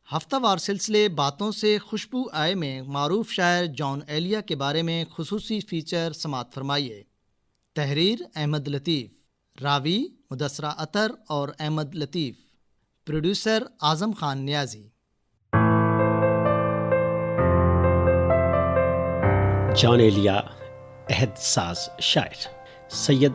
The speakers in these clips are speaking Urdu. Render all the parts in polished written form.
ہفتہ وار سلسلے باتوں سے خوشبو آئے میں معروف شاعر جان ایلیا کے بارے میں خصوصی فیچر سماعت فرمائیے۔ تحریر احمد لطیف، راوی مدثرہ اطہر اور احمد لطیف، پروڈیوسر اعظم خان نیازی۔ جان ایلیا عہد ساز شاعر سید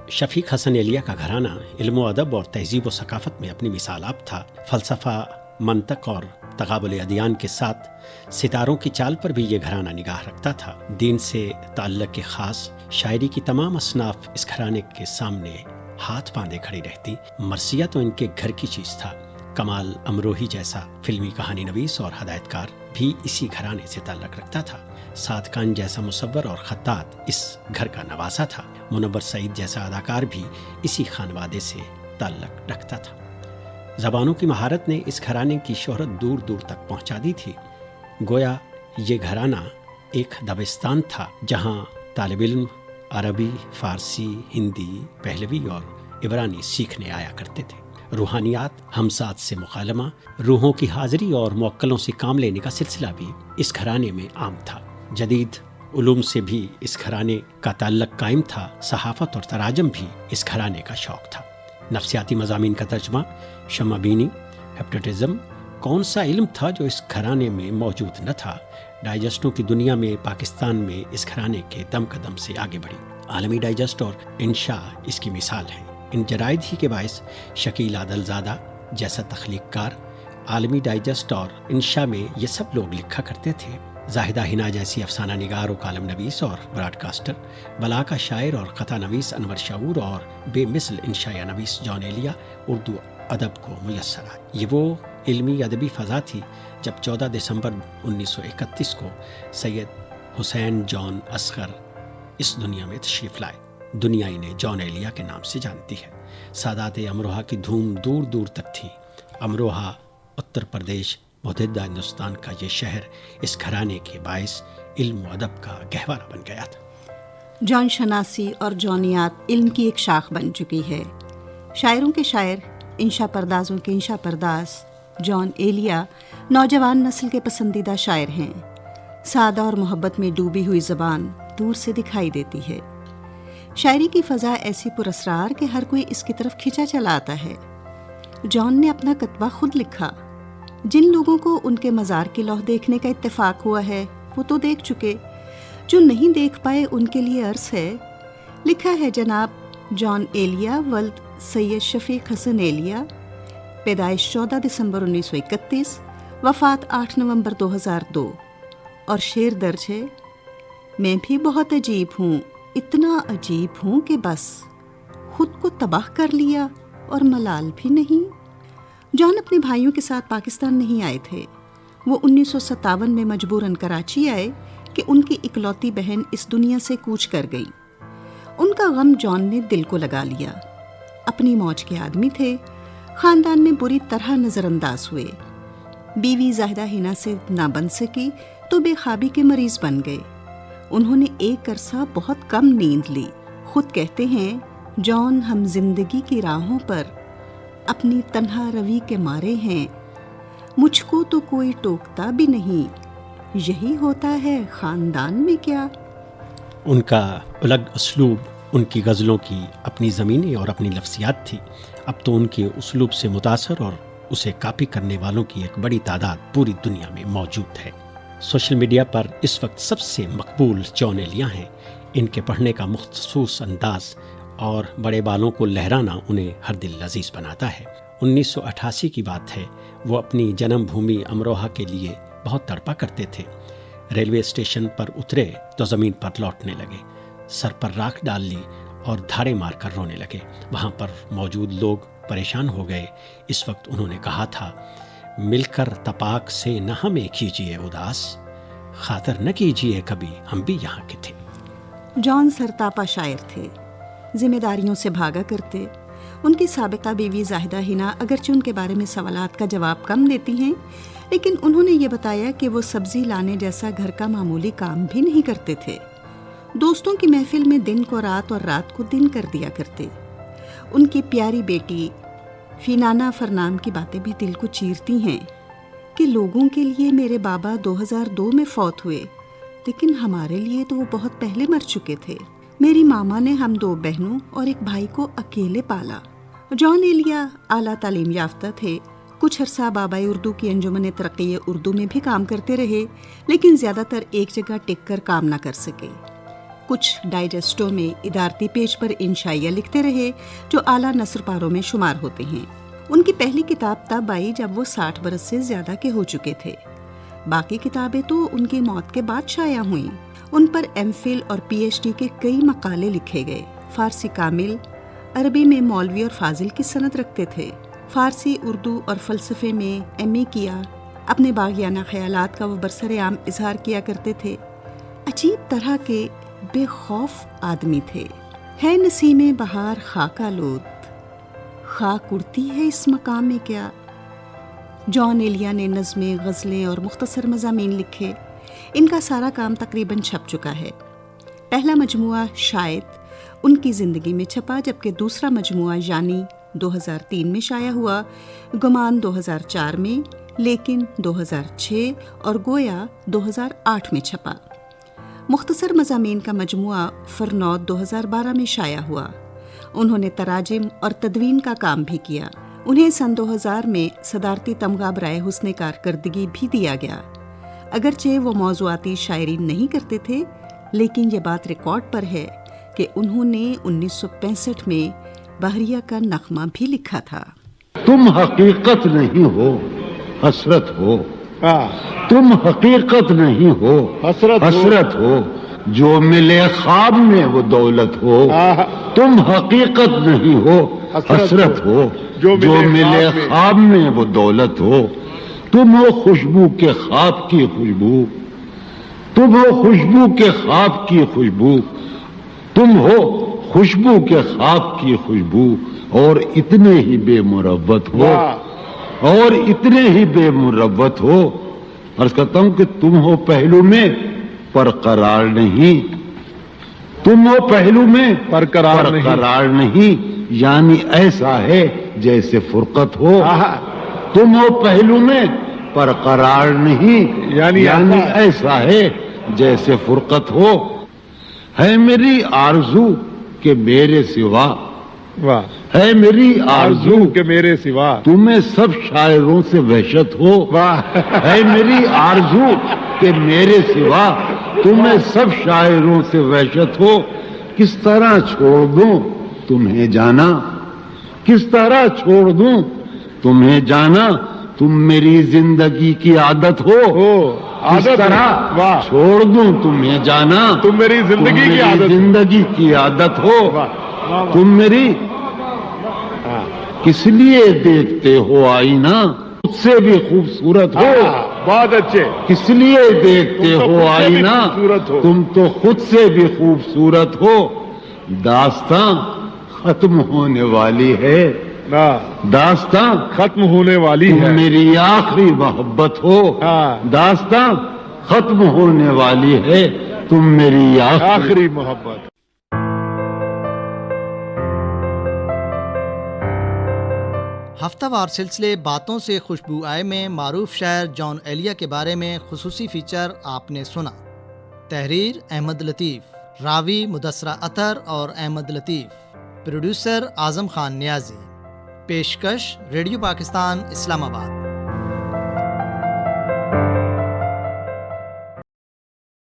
شفیق حسن ایلیا کا گھرانہ علم و ادب اور تہذیب و ثقافت میں اپنی مثال آپ تھا۔ فلسفہ، منطق اور تقابل ادیان کے ساتھ ستاروں کی چال پر بھی یہ گھرانہ نگاہ رکھتا تھا۔ دین سے تعلق کے خاص شاعری کی تمام اصناف اس گھرانے کے سامنے ہاتھ باندھے کھڑی رہتی۔ مرثیہ تو ان کے گھر کی چیز تھا۔ کمال امروہی جیسا فلمی کہانی نویس اور ہدایت کار بھی اسی گھرانے سے تعلق رکھتا تھا۔ صادقان جیسا مصور اور خطاط اس گھر کا نواسا تھا۔ منور سعید جیسا اداکار بھی اسی خانوادے سے تعلق رکھتا تھا۔ زبانوں کی مہارت نے اس گھرانے کی شہرت دور دور تک پہنچا دی تھی۔ گویا یہ گھرانہ ایک دبستان تھا جہاں طالب علم عربی، فارسی، ہندی، پہلوی اور عبرانی سیکھنے آیا کرتے تھے۔ روحانیات، ہمسات سے مکالمہ، روحوں کی حاضری اور موکلوں سے کام لینے کا سلسلہ بھی اس گھرانے میں عام تھا۔ جدید علوم سے بھی اس گھرانے کا تعلق قائم تھا۔ صحافت اور تراجم بھی اس گھرانے کا شوق تھا۔ نفسیاتی مضامین کا ترجمہ، شمع بینی، ہپنوٹزم، کون سا علم تھا جو اس گھرانے میں موجود نہ تھا؟ ڈائجسٹوں کی دنیا میں پاکستان میں اس گھرانے کے دم قدم سے آگے بڑھی۔ عالمی ڈائجسٹ اور انشا اس کی مثال ہے۔ ان جرائد ہی کے باعث شکیل عادل زادہ جیسا تخلیق کار عالمی ڈائجسٹ اور انشا میں یہ سب لوگ لکھا کرتے تھے۔ زاہدہ حنا جیسی افسانہ نگار و کالم نویس اور براڈ کاسٹر، بلا کا شاعر اور قطع نویس انور شعور اور بے مثل انشائیہ نویس جان ایلیا اردو ادب کو میسر آئی۔ یہ وہ علمی ادبی فضا تھی جب 14 دسمبر 1931 کو سید حسین جان اصغر اس دنیا میں تشریف لائے۔ دنیا انہیں جان ایلیا کے نام سے جانتی ہے۔ سادات امروہہ کی دھوم دور دور تک تھی۔ امروہہ اتر پردیش متحدہ ہندوستان کا یہ شہر اس گھرانے کے باعث علم و ادب کا گہوارہ بن گیا تھا۔ جان شناسی اور جونیات علم کی ایک شاخ بن چکی ہے۔ شاعروں کے شاعر، انشا پردازوں کے انشا پرداز جان ایلیا نوجوان نسل کے پسندیدہ شاعر ہیں۔ سادہ اور محبت میں ڈوبی ہوئی زبان دور سے دکھائی دیتی ہے۔ شاعری کی فضا ایسی پراسرار کہ ہر کوئی اس کی طرف کھینچا چلا آتا ہے۔ جان نے اپنا کتبہ خود لکھا۔ جن لوگوں کو ان کے مزار کی لوح دیکھنے کا اتفاق ہوا ہے وہ تو دیکھ چکے، جو نہیں دیکھ پائے ان کے لیے عرض ہے۔ لکھا ہے جناب جان ایلیا ولد سید شفیق حسن ایلیا، پیدائش 14 دسمبر 1931، وفات 8 نومبر 2002، اور شعر درج ہے۔ میں بھی بہت عجیب ہوں، اتنا عجیب ہوں کہ بس خود کو تباہ کر لیا اور ملال بھی نہیں۔ جان اپنے بھائیوں کے ساتھ پاکستان نہیں آئے تھے۔ وہ 1957 میں مجبوراً کراچی آئے کہ ان کی اکلوتی بہن اس دنیا سے کوچ کر گئی۔ ان کا غم جان نے دل کو لگا لیا۔ اپنی موج کے آدمی تھے، خاندان میں بری طرح نظر انداز ہوئے۔ بیوی زاہدہ حنا سے نہ بن سکی تو بے خوابی کے مریض بن گئے۔ انہوں نے ایک عرصہ بہت کم نیند لی۔ خود کہتے ہیں، جان ہم زندگی کی راہوں پر اپنی تنہا روی کے مارے ہیں، مجھ کو تو کوئی ٹوکتا بھی نہیں، یہی ہوتا ہے خاندان میں کیا۔ ان کا الگ اسلوب، ان کی غزلوں کی اپنی زمینیں اور اپنی لفظیات تھی۔ اب تو ان کے اسلوب سے متاثر اور اسے کاپی کرنے والوں کی ایک بڑی تعداد پوری دنیا میں موجود ہے۔ سوشل میڈیا پر اس وقت سب سے مقبول جان ایلیا ہیں۔ ان کے پڑھنے کا مخصوص انداز اور بڑے بالوں کو لہرانا انہیں ہر دل لذیذ بناتا ہے۔ 1988 کی بات ہے، وہ اپنی جنم بھومی امروہہ کے لیے بہت تڑپا کرتے تھے۔ ریلوے اسٹیشن پر اترے تو زمین پر لوٹنے لگے، سر پر راکھ ڈال لی اور دھاڑے مار کر رونے لگے۔ وہاں پر موجود لوگ پریشان ہو گئے۔ اس وقت انہوں نے کہا تھا، مل کر تپاک سے نہ ہمیں کیجیے اداس، خاطر نہ کیجیے کبھی ہم بھی یہاں کے تھے۔ جان سرتاپا شاعر تھے، ذمہ داریوں سے بھاگا کرتے۔ ان کی سابقہ بیوی زاہدہ حنا اگرچہ ان کے بارے میں سوالات کا جواب کم دیتی ہیں، لیکن انہوں نے یہ بتایا کہ وہ سبزی لانے جیسا گھر کا معمولی کام بھی نہیں کرتے تھے۔ دوستوں کی محفل میں دن کو رات اور رات کو دن کر دیا کرتے۔ ان کی پیاری بیٹی فینانا فرنام کی باتیں بھی دل کو چیرتی ہیں۔ کہ لوگوں کے لیے میرے بابا 2002 میں فوت ہوئے، لیکن ہمارے لیے تو وہ بہت پہلے مر چکے تھے۔ میری ماما نے ہم 2 بہنوں اور ایک بھائی کو اکیلے پالا۔ جان ایلیا اعلیٰ تعلیم یافتہ تھے۔ کچھ عرصہ بابائے اردو کی انجمن ترقی اردو میں بھی کام کرتے رہے، لیکن زیادہ تر ایک جگہ ٹک کر کام نہ کر سکے۔ کچھ ڈائجسٹوں میں ادارتی پیج پر انشائیہ لکھتے رہے جو اعلیٰ نثر پاروں میں شمار ہوتے ہیں۔ ان کی پہلی کتاب تب آئی جب وہ 60 برس سے زیادہ کے ہو چکے تھے۔ باقی کتابیں تو ان کی موت کے بعد شائع ہوئیں۔ ان پر ایم فل اور پی ایچ ڈی کے کئی مقالے لکھے گئے۔ فارسی کامل، عربی میں مولوی اور فاضل کی سند رکھتے تھے۔ فارسی، اردو اور فلسفے میں ایم اے کیا۔ اپنے باغیانہ خیالات کا وہ برسر عام اظہار کیا کرتے تھے۔ عجیب طرح کے بے خوف آدمی تھے۔ ہے نسیم بہار خاک آلود، خاک اڑتی ہے اس مقام میں کیا۔ جان ایلیا نے نظمیں، غزلیں اور مختصر مضامین لکھے۔ ان کا سارا کام تقریباً چھپ چکا ہے۔ پہلا مجموعہ شاید ان کی زندگی میں چھپا، جبکہ دوسرا مجموعہ یعنی 2003 میں شائع ہوا، گمان 2004 میں، لیکن 2006 اور گویا 2008 میں چھپا۔ مختصر مضامین کا مجموعہ فرنود 2012 میں شائع ہوا۔ انہوں نے تراجم اور تدوین کا کام بھی کیا۔ انہیں سن 2000 میں صدارتی تمغہ برائے حسن کارکردگی بھی دیا گیا۔ اگرچہ وہ موضوعاتی شاعری نہیں کرتے تھے، لیکن یہ بات ریکارڈ پر ہے کہ انہوں نے 1965 میں بحریہ کا نغمہ بھی لکھا تھا۔ تم حقیقت نہیں ہو، حسرت ہو۔ تم حقیقت نہیں ہو، حسرت ہو۔ جو ملے خواب میں وہ دولت ہو۔ تم حقیقت نہیں ہو، حسرت ہو۔ جو ملے خواب میں وہ دولت ہو۔ تم ہو خوشبو کے خواب کی خوشبو، تم ہو خوشبو کے خواب کی خوشبو، تم ہو خوشبو کے خواب کی خوشبو، اور اتنے ہی بے مروت ہو، اور اتنے ہی بے مروت ہو۔ عرض کرتا ہوں کہ تم ہو پہلو میں پر قرار نہیں، تم ہو پہلو میں پر قرار نہیں، یعنی ایسا ہے جیسے فرقت ہو۔ تم ہو پہلو میں پر قرار نہیں، یعنی ایسا ہے جیسے فرقت ہو۔ ہے میری آرزو کہ میرے سوا، ہے میری آرزو کہ میرے سوا تمہیں سب شاعروں سے وحشت ہو۔ ہے میری آرزو کہ میرے سوا تمہیں سب شاعروں سے وحشت ہو۔ کس طرح چھوڑ دوں تمہیں جانا، کس طرح چھوڑ دوں تمہیں جانا، تم میری زندگی کی عادت ہو۔ کس طرح چھوڑ دوں تمہیں جانا، تم میری زندگی کی عادت ہو۔ تم میری کس لیے دیکھتے ہو آئینہ، خود سے بھی خوبصورت ہو۔ بہت اچھے۔ کس لیے دیکھتے ہو آئینہ، تم تو خود سے بھی خوبصورت ہو۔ داستاں ختم ہونے والی ہے، داستاں ختم ہونے والی ہے، تم میری آخری محبت ہو۔ داستاں ختم ہونے والی ہے، تم میری آخری محبت۔ ہفتہ وار سلسلے باتوں سے خوشبو آئے میں معروف شاعر جان ایلیا کے بارے میں خصوصی فیچر آپ نے سنا۔ تحریر احمد لطیف، راوی مدثرہ اطہر اور احمد لطیف، پروڈیوسر اعظم خان نیازی، پیشکش ریڈیو پاکستان اسلام آباد۔